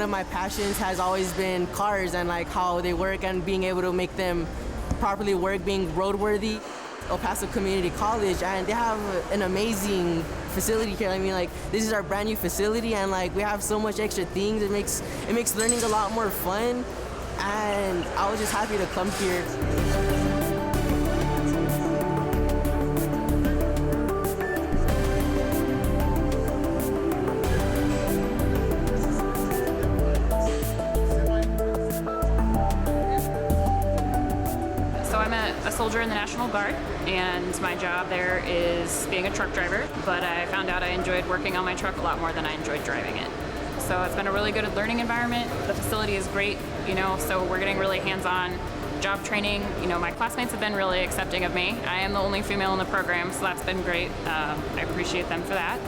one of my passions has always been cars and like how they work and being able to make them properly work, being roadworthy. El Paso Community College, and they have an amazing facility here. I mean, like, this is our brand new facility, and like we have so much extra things. It makes learning a lot more fun, and I was just happy to come here. So I'm a soldier in the National Guard, and my job there is being a truck driver, but I found out I enjoyed working on my truck a lot more than I enjoyed driving it. So it's been a really good learning environment. The facility is great, so we're getting really hands-on job training. My classmates have been really accepting of me. I am the only female in the program, so that's been great. I appreciate them for that.